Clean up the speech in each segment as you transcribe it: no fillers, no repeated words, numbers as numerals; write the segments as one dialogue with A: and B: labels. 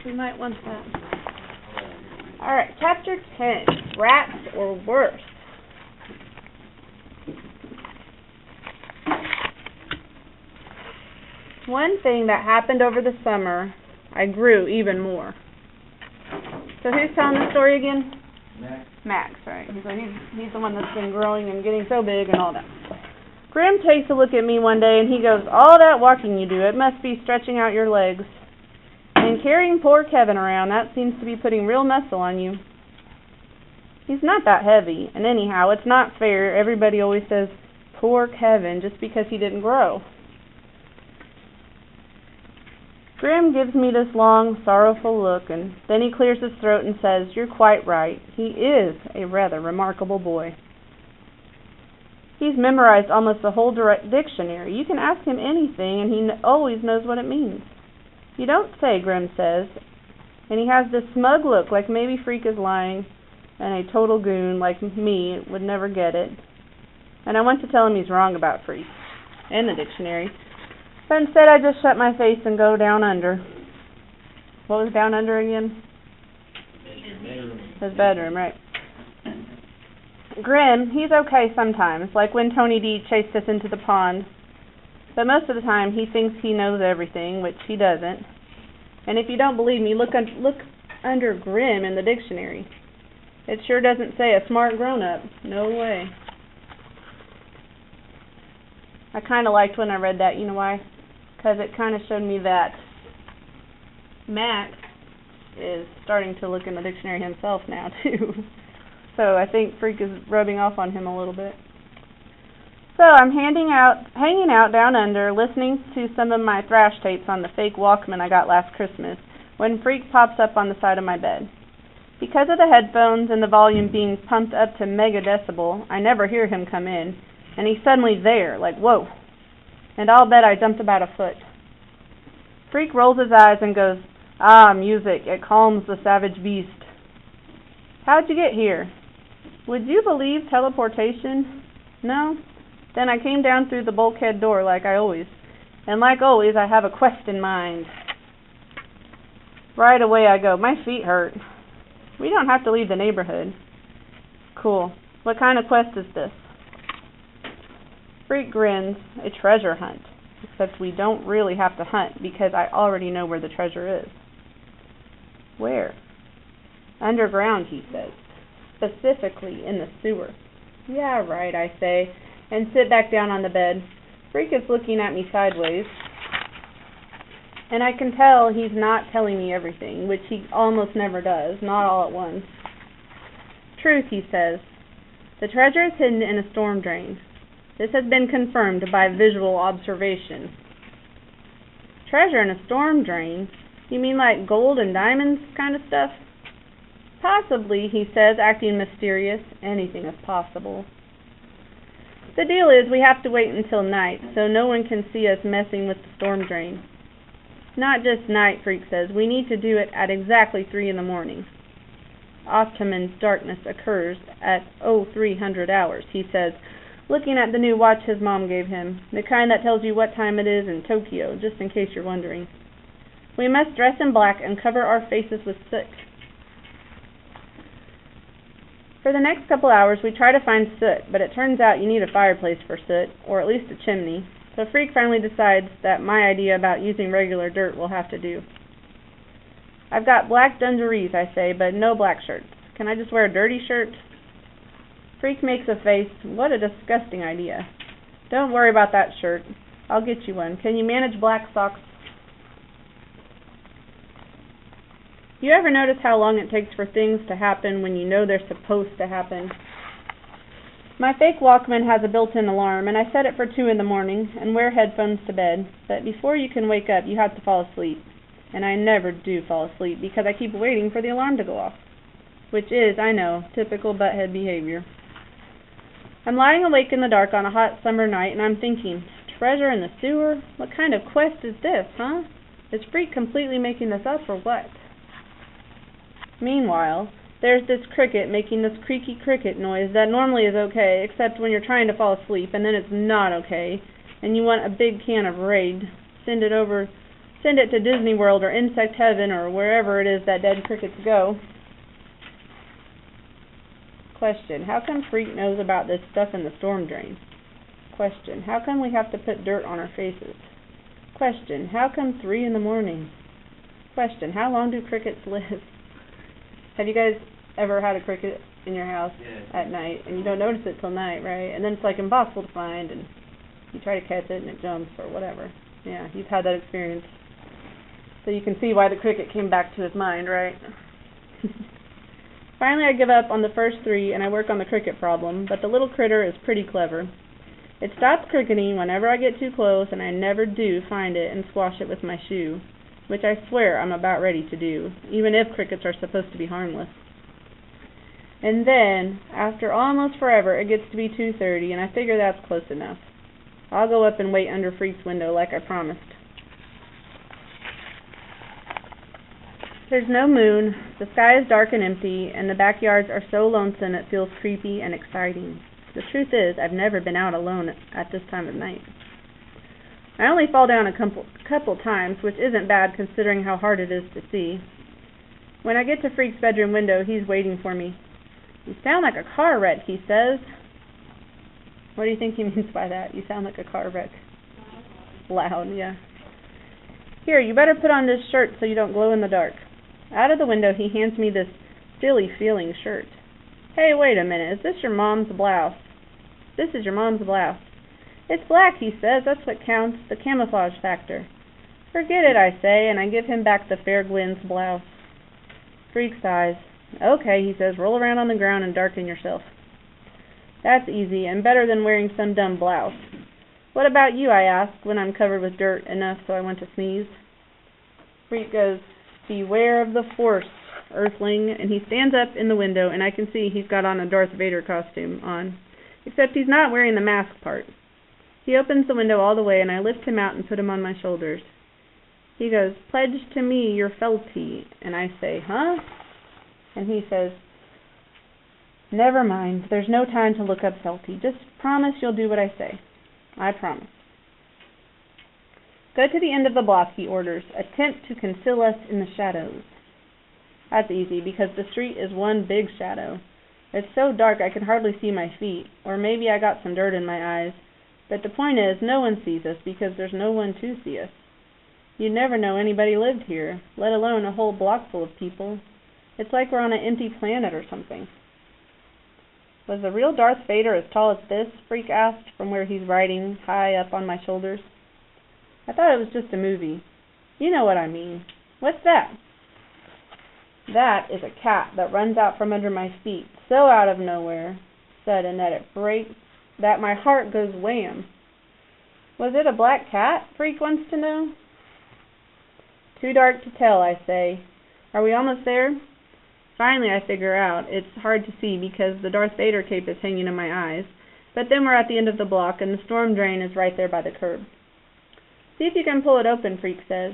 A: we might want that. Alright, Chapter 10, Rats or Worse. One thing that happened over the summer, I grew even more. So who's telling the story again? Max, right. He's the one that's been growing and getting so big and all that. Grim takes a look at me one day and he goes, "All that walking you do, it must be stretching out your legs. And carrying poor Kevin around, that seems to be putting real muscle on you." He's not that heavy, and anyhow, it's not fair. Everybody always says, "Poor Kevin," just because he didn't grow. Grim gives me this long, sorrowful look, and then he clears his throat and says, "You're quite right. He is a rather remarkable boy. He's memorized almost the whole dictionary. You can ask him anything, and he always knows what it means." "You don't say," Grim says, and he has this smug look like maybe Freak is lying, and a total goon like me would never get it. And I want to tell him he's wrong about Freak and the dictionary. But instead I just shut my face and go down under. What was down under again? His bedroom, right. Grim, he's okay sometimes, like when Tony D chased us into the pond. But most of the time he thinks he knows everything, which he doesn't. And if you don't believe me, look under Grim in the dictionary. It sure doesn't say a smart grown-up. No way. I kind of liked when I read that, you know why? Because it kind of showed me that Max is starting to look in the dictionary himself now, too. So I think Freak is rubbing off on him a little bit. So I'm hanging out down under, listening to some of my thrash tapes on the fake Walkman I got last Christmas, when Freak pops up on the side of my bed. Because of the headphones and the volume being pumped up to mega decibel, I never hear him come in, and he's suddenly there, like, whoa. And I'll bet I jumped about a foot. Freak rolls his eyes and goes, "Ah, music, it calms the savage beast." "How'd you get here?" "Would you believe teleportation?" "No." "Then I came down through the bulkhead door like I always. And like always, I have a quest in mind." Right away I go, "My feet hurt." "We don't have to leave the neighborhood." "Cool. What kind of quest is this?" Freak grins. "A treasure hunt. Except we don't really have to hunt because I already know where the treasure is." "Where?" "Underground," he says. "Specifically in the sewer." "Yeah, right," I say, and sit back down on the bed. Freak is looking at me sideways, and I can tell he's not telling me everything, which he almost never does, not all at once. "Truth," he says. "The treasure is hidden in a storm drain. This has been confirmed by visual observation." "Treasure in a storm drain? You mean like gold and diamonds kind of stuff?" "Possibly," he says, acting mysterious. Anything is possible. "The deal is we have to wait until night, so no one can see us messing with the storm drain." "Not just night," Freak says. "We need to do it at exactly 3 in the morning. Ottoman darkness occurs at 0300 hours, he says, looking at the new watch his mom gave him, the kind that tells you what time it is in Tokyo, just in case you're wondering. "We must dress in black and cover our faces with soot." For the next couple hours we try to find soot, but it turns out you need a fireplace for soot, or at least a chimney, so Freak finally decides that my idea about using regular dirt will have to do. "I've got black dungarees," I say, "but no black shirts. Can I just wear a dirty shirt?" Freak makes a face. What a disgusting idea. "Don't worry about that shirt. I'll get you one. Can you manage black socks?" You ever notice how long it takes for things to happen when you know they're supposed to happen? My fake Walkman has a built-in alarm, and I set it for 2 in the morning and wear headphones to bed, but before you can wake up you have to fall asleep. And I never do fall asleep because I keep waiting for the alarm to go off. Which is, I know, typical butthead behavior. I'm lying awake in the dark on a hot summer night, and I'm thinking, treasure in the sewer? What kind of quest is this, huh? Is Freak completely making this up, or what? Meanwhile, there's this cricket making this creaky cricket noise that normally is okay, except when you're trying to fall asleep, and then it's not okay, and you want a big can of Raid. Send it over Send it to Disney World or Insect Heaven or wherever it is that dead crickets go. Question, how come Freak knows about this stuff in the storm drain? Question, how come we have to put dirt on our faces? Question, how come 3 in the morning? Question, how long do crickets live? Have you guys ever had a cricket in your house at night and you don't notice it till night, right? And then it's like impossible to find and you try to catch it and it jumps or whatever. Yeah, you've had that experience. So you can see why the cricket came back to his mind, right? Finally, I give up on the first 3 and I work on the cricket problem, but the little critter is pretty clever. It stops cricketing whenever I get too close, and I never do find it and squash it with my shoe, which I swear I'm about ready to do, even if crickets are supposed to be harmless. And then, after almost forever, it gets to be 2:30, and I figure that's close enough. I'll go up and wait under Freak's window like I promised. There's no moon, the sky is dark and empty, and the backyards are so lonesome it feels creepy and exciting. The truth is, I've never been out alone at this time of night. I only fall down a couple times, which isn't bad considering how hard it is to see. When I get to Freak's bedroom window, he's waiting for me. You sound like a car wreck, he says. What do you think he means by that? You sound like a car wreck. Loud, yeah. Here, you better put on this shirt so you don't glow in the dark. Out of the window, he hands me this silly-feeling shirt. Hey, wait a minute. Is this your mom's blouse? This is your mom's blouse. It's black, he says. That's what counts, the camouflage factor. Forget it, I say, and I give him back the Fair Gwen's blouse. Freak sighs. Okay, he says, roll around on the ground and darken yourself. That's easy, and better than wearing some dumb blouse. What about you, I ask, when I'm covered with dirt enough so I want to sneeze. Freak goes, beware of the Force, Earthling, and he stands up in the window, and I can see he's got on a Darth Vader costume on, except he's not wearing the mask part. He opens the window all the way, and I lift him out and put him on my shoulders. He goes, pledge to me your fealty, and I say, huh? And he says, never mind, there's no time to look up fealty. Just promise you'll do what I say. I promise. Go to the end of the block, he orders. Attempt to conceal us in the shadows. That's easy, because the street is one big shadow. It's so dark I can hardly see my feet, or maybe I got some dirt in my eyes. But the point is, no one sees us, because there's no one to see us. You'd never know anybody lived here, let alone a whole block full of people. It's like we're on an empty planet or something. Was the real Darth Vader as tall as this? Freak asked, from where he's riding high up on my shoulders. I thought it was just a movie. You know what I mean. What's that? That is a cat that runs out from under my feet, so out of nowhere, sudden that it breaks, that my heart goes wham. Was it a black cat? Freak wants to know. Too dark to tell, I say. Are we almost there? Finally, I figure out it's hard to see because the Darth Vader cape is hanging in my eyes, but then we're at the end of the block and the storm drain is right there by the curb. See if you can pull it open, Freak says.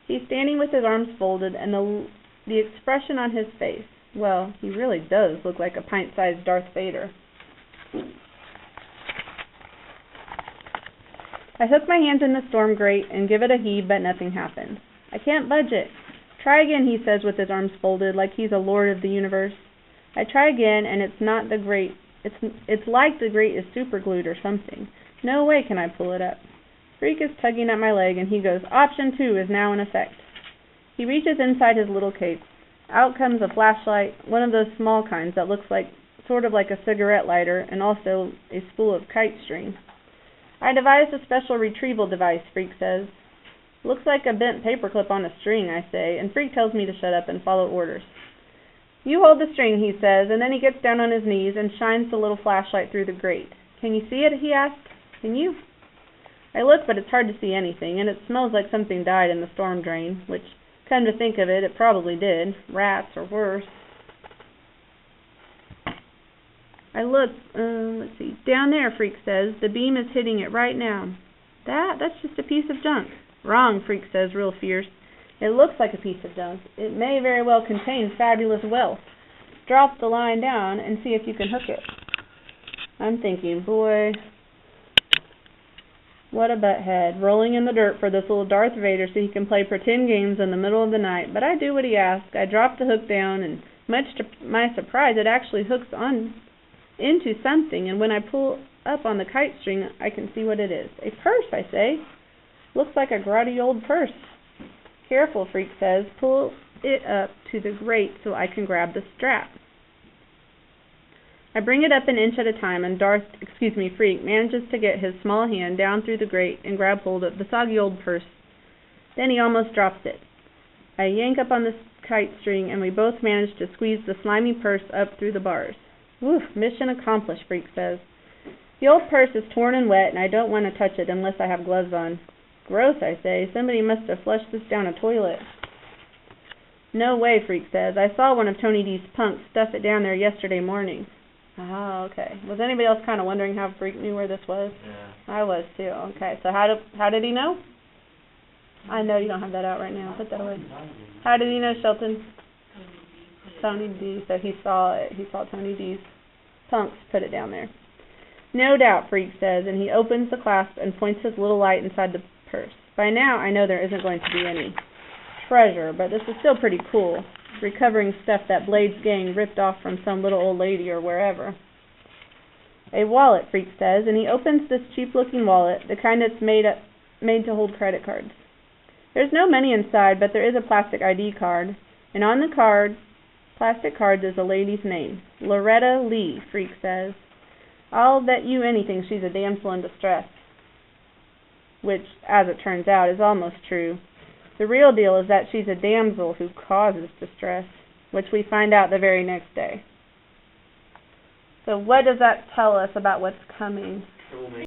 A: He's standing with his arms folded and the expression on his face. Well, he really does look like a pint-sized Darth Vader. I hook my hands in the storm grate and give it a heave, but nothing happens. I can't budge it. Try again, he says with his arms folded, like he's a lord of the universe. I try again, and it's not the grate. It's like the grate is superglued or something. No way can I pull it up. Freak is tugging at my leg, and he goes, Option 2 is now in effect. He reaches inside his little cape. Out comes a flashlight, one of those small kinds that looks like sort of like a cigarette lighter, and also a spool of kite string. I devised a special retrieval device, Freak says. Looks like a bent paperclip on a string, I say, and Freak tells me to shut up and follow orders. You hold the string, he says, and then he gets down on his knees and shines the little flashlight through the grate. Can you see it, he asks. Can you? I look, but it's hard to see anything, and it smells like something died in the storm drain, which, come to think of it, it probably did. Rats or worse. I look, let's see. Down there, Freak says. The beam is hitting it right now. That's just a piece of junk. Wrong, Freak says, real fierce. It looks like a piece of junk. It may very well contain fabulous wealth. Drop the line down and see if you can hook it. I'm thinking, boy, What a butthead, rolling in the dirt for this little Darth Vader so he can play pretend games in the middle of the night. But I do what he asks. I drop the hook down, and much to my surprise, it actually hooks on into something, and when I pull up on the kite string, I can see what it is. A purse, I say. Looks like a grotty old purse. Careful, Freak says. Pull it up to the grate so I can grab the strap. I bring it up an inch at a time, and Freak manages to get his small hand down through the grate and grab hold of the soggy old purse. Then he almost drops it. I yank up on the kite string, and we both manage to squeeze the slimy purse up through the bars. Woof, mission accomplished, Freak says. The old purse is torn and wet, and I don't want to touch it unless I have gloves on. Gross, I say. Somebody must have flushed this down a toilet. No way, Freak says. I saw one of Tony D's punks stuff it down there yesterday morning. Oh, okay. Was anybody else kind of wondering how Freak knew where this was?
B: Yeah.
A: I was too. Okay, so how did he know? I know you don't have that out right now. Put that away. How did he know, Shelton? Tony D. So he saw it. He saw Tony D's punks put it down there. No doubt, Freak says, and he opens the clasp and points his little light inside the purse. By now, I know there isn't going to be any treasure, but this is still pretty cool. Recovering stuff that Blade's gang ripped off from some little old lady or wherever. A wallet, Freak says, and he opens this cheap-looking wallet, the kind that's made to hold credit cards. There's no money inside, but there is a plastic ID card, and on the plastic card is a lady's name. Loretta Lee, Freak says. I'll bet you anything she's a damsel in distress. Which, as it turns out, is almost true. The real deal is that she's a damsel who causes distress, which we find out the very next day. So what does that tell us about what's coming?